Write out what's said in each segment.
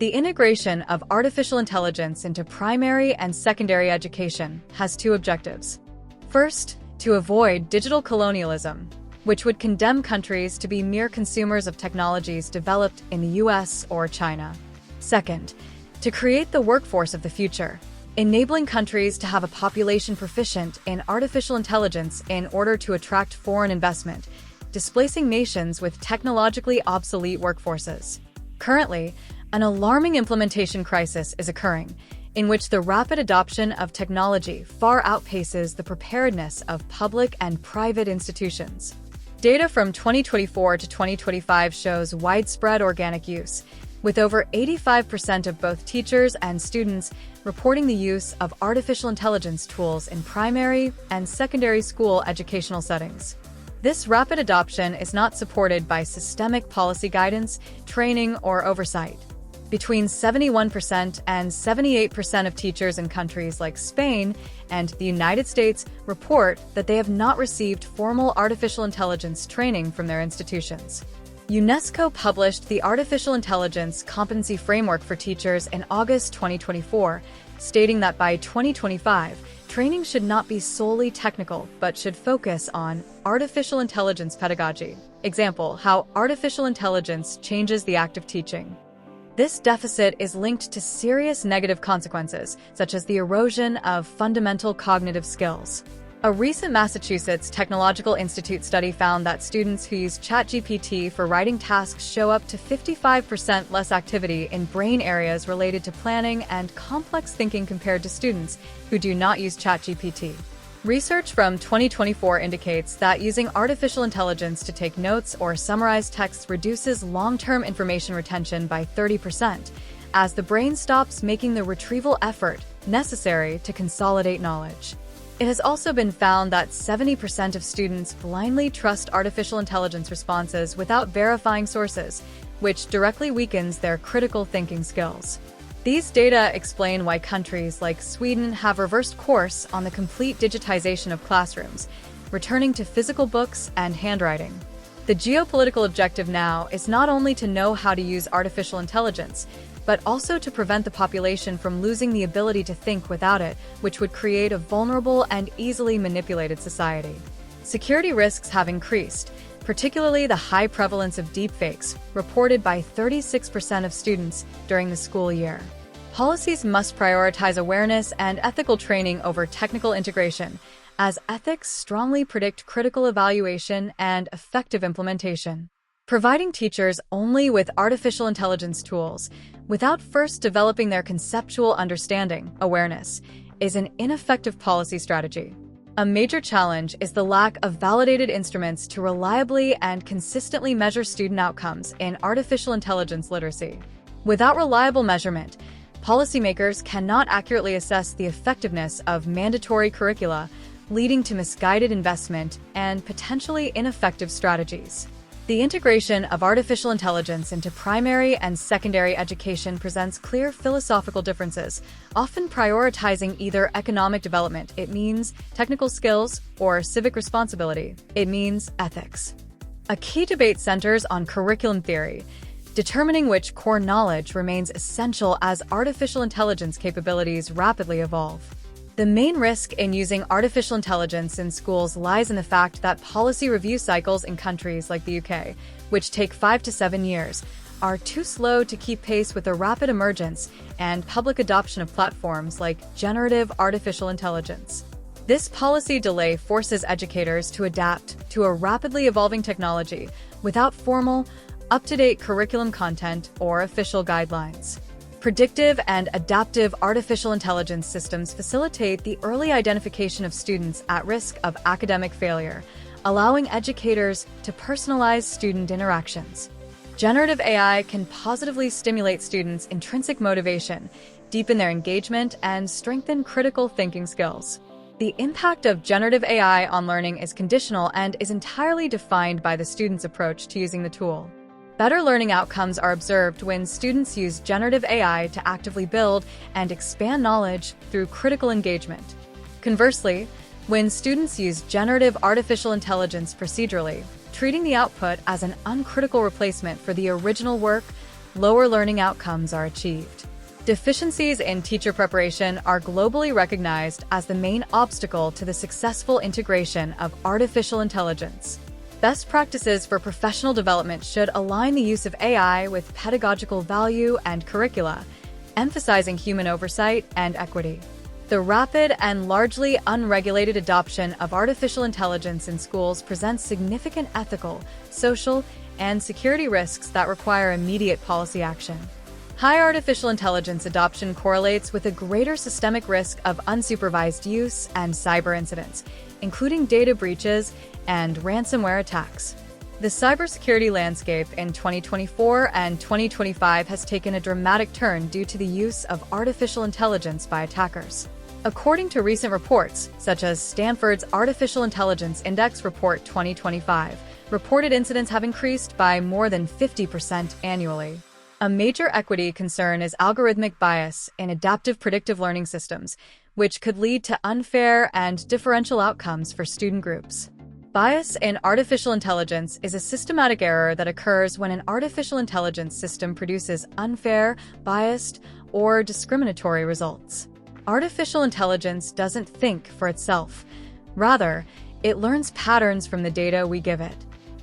The integration of artificial intelligence into primary and secondary education has two objectives. First, to avoid digital colonialism, which would condemn countries to be mere consumers of technologies developed in the US or China. Second, to create the workforce of the future, enabling countries to have a population proficient in artificial intelligence in order to attract foreign investment, displacing nations with technologically obsolete workforces. Currently, an alarming implementation crisis is occurring, in which the rapid adoption of technology far outpaces the preparedness of public and private institutions. Data from 2024 to 2025 shows widespread organic use, with over 85% of both teachers and students reporting the use of artificial intelligence tools in primary and secondary school educational settings. This rapid adoption is not supported by systemic policy guidance, training, or oversight. Between 71% and 78% of teachers in countries like Spain and the United States report that they have not received formal artificial intelligence training from their institutions. UNESCO published the Artificial Intelligence Competency Framework for Teachers in August 2024, stating that by 2025, training should not be solely technical, but should focus on artificial intelligence pedagogy. Example, how artificial intelligence changes the act of teaching. This deficit is linked to serious negative consequences, such as the erosion of fundamental cognitive skills. A recent Massachusetts Technological Institute study found that students who use ChatGPT for writing tasks show up to 55% less activity in brain areas related to planning and complex thinking compared to students who do not use ChatGPT. Research from 2024 indicates that using artificial intelligence to take notes or summarize texts reduces long-term information retention by 30%, as the brain stops making the retrieval effort necessary to consolidate knowledge. It has also been found that 70% of students blindly trust artificial intelligence responses without verifying sources, which directly weakens their critical thinking skills. These data explain why countries like Sweden have reversed course on the complete digitization of classrooms, returning to physical books and handwriting. The geopolitical objective now is not only to know how to use artificial intelligence, but also to prevent the population from losing the ability to think without it, which would create a vulnerable and easily manipulated society. Security risks have increased, particularly the high prevalence of deepfakes, reported by 36% of students during the school year. Policies must prioritize awareness and ethical training over technical integration, as ethics strongly predict critical evaluation and effective implementation. Providing teachers only with artificial intelligence tools, without first developing their conceptual understanding, awareness, is an ineffective policy strategy. A major challenge is the lack of validated instruments to reliably and consistently measure student outcomes in artificial intelligence literacy. Without reliable measurement, policymakers cannot accurately assess the effectiveness of mandatory curricula, leading to misguided investment and potentially ineffective strategies. The integration of artificial intelligence into primary and secondary education presents clear philosophical differences, often prioritizing either economic development, it means technical skills, or civic responsibility, it means ethics. A key debate centers on curriculum theory, determining which core knowledge remains essential as artificial intelligence capabilities rapidly evolve. The main risk in using artificial intelligence in schools lies in the fact that policy review cycles in countries like the UK, which take 5 to 7 years, are too slow to keep pace with the rapid emergence and public adoption of platforms like generative artificial intelligence. This policy delay forces educators to adapt to a rapidly evolving technology without formal, up-to-date curriculum content or official guidelines. Predictive and adaptive artificial intelligence systems facilitate the early identification of students at risk of academic failure, allowing educators to personalize student interactions. Generative AI can positively stimulate students' intrinsic motivation, deepen their engagement, and strengthen critical thinking skills. The impact of generative AI on learning is conditional and is entirely defined by the student's approach to using the tool. Better learning outcomes are observed when students use generative AI to actively build and expand knowledge through critical engagement. Conversely, when students use generative artificial intelligence procedurally, treating the output as an uncritical replacement for the original work, lower learning outcomes are achieved. Deficiencies in teacher preparation are globally recognized as the main obstacle to the successful integration of artificial intelligence. Best practices for professional development should align the use of AI with pedagogical value and curricula, emphasizing human oversight and equity. The rapid and largely unregulated adoption of artificial intelligence in schools presents significant ethical, social, and security risks that require immediate policy action. High artificial intelligence adoption correlates with a greater systemic risk of unsupervised use and cyber incidents, including data breaches and ransomware attacks. The cybersecurity landscape in 2024 and 2025 has taken a dramatic turn due to the use of artificial intelligence by attackers. According to recent reports, such as Stanford's Artificial Intelligence Index Report 2025, reported incidents have increased by more than 50% annually. A major equity concern is algorithmic bias in adaptive predictive learning systems, which could lead to unfair and differential outcomes for student groups. Bias in artificial intelligence is a systematic error that occurs when an artificial intelligence system produces unfair, biased, or discriminatory results. Artificial intelligence doesn't think for itself. Rather, it learns patterns from the data we give it.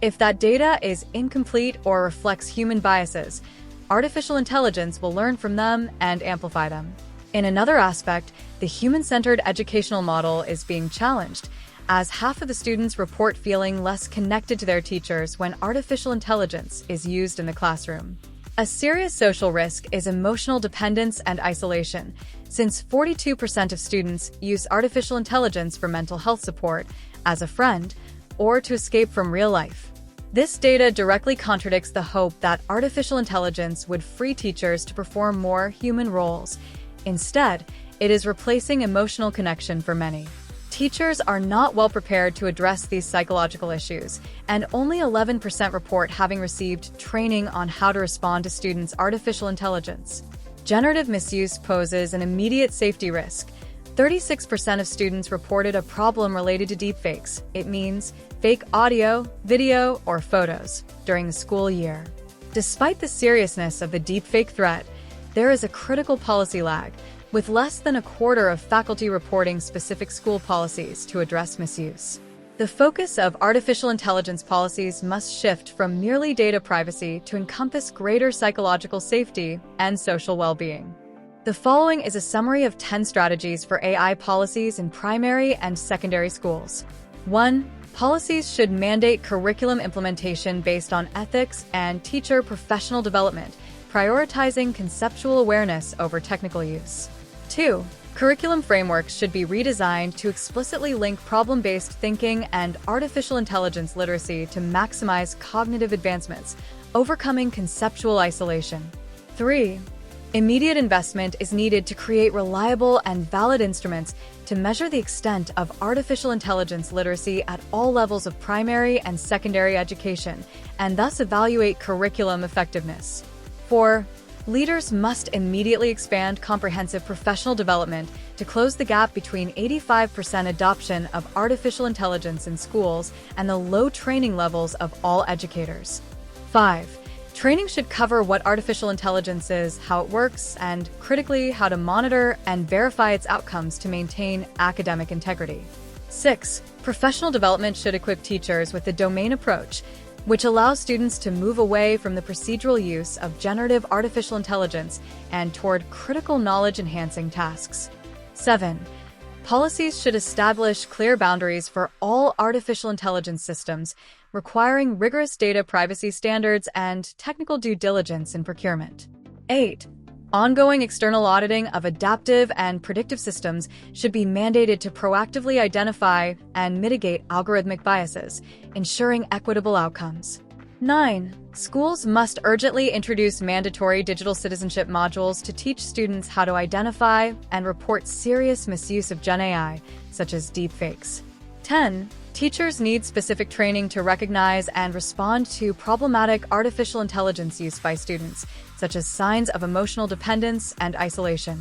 If that data is incomplete or reflects human biases, artificial intelligence will learn from them and amplify them. In another aspect, the human-centered educational model is being challenged, as half of the students report feeling less connected to their teachers when artificial intelligence is used in the classroom. A serious social risk is emotional dependence and isolation, since 42% of students use artificial intelligence for mental health support, as a friend, or to escape from real life. This data directly contradicts the hope that artificial intelligence would free teachers to perform more human roles. Instead, it is replacing emotional connection for many. Teachers are not well prepared to address these psychological issues, and only 11% report having received training on how to respond to students' artificial intelligence. Generative misuse poses an immediate safety risk. 36% of students reported a problem related to deepfakes. It means fake audio, video, or photos during the school year. Despite the seriousness of the deepfake threat, there is a critical policy lag, with less than a quarter of faculty reporting specific school policies to address misuse. The focus of artificial intelligence policies must shift from merely data privacy to encompass greater psychological safety and social well-being. The following is a summary of 10 strategies for AI policies in primary and secondary schools. 1. Policies should mandate curriculum implementation based on ethics and teacher professional development, prioritizing conceptual awareness over technical use. 2. Curriculum frameworks should be redesigned to explicitly link problem-based thinking and artificial intelligence literacy to maximize cognitive advancements, overcoming conceptual isolation. 3. Immediate investment is needed to create reliable and valid instruments to measure the extent of artificial intelligence literacy at all levels of primary and secondary education, and thus evaluate curriculum effectiveness. 4. Leaders must immediately expand comprehensive professional development to close the gap between 85% adoption of artificial intelligence in schools and the low training levels of all educators. 5. Training should cover what artificial intelligence is, how it works, and, critically, how to monitor and verify its outcomes to maintain academic integrity. 6. Professional development should equip teachers with the domain approach, which allows students to move away from the procedural use of generative artificial intelligence and toward critical knowledge-enhancing tasks. 7. Policies should establish clear boundaries for all artificial intelligence systems, requiring rigorous data privacy standards and technical due diligence in procurement. 8. Ongoing external auditing of adaptive and predictive systems should be mandated to proactively identify and mitigate algorithmic biases, ensuring equitable outcomes. 9. Schools must urgently introduce mandatory digital citizenship modules to teach students how to identify and report serious misuse of Gen AI, such as deepfakes. 10. Teachers need specific training to recognize and respond to problematic artificial intelligence use by students, such as signs of emotional dependence and isolation.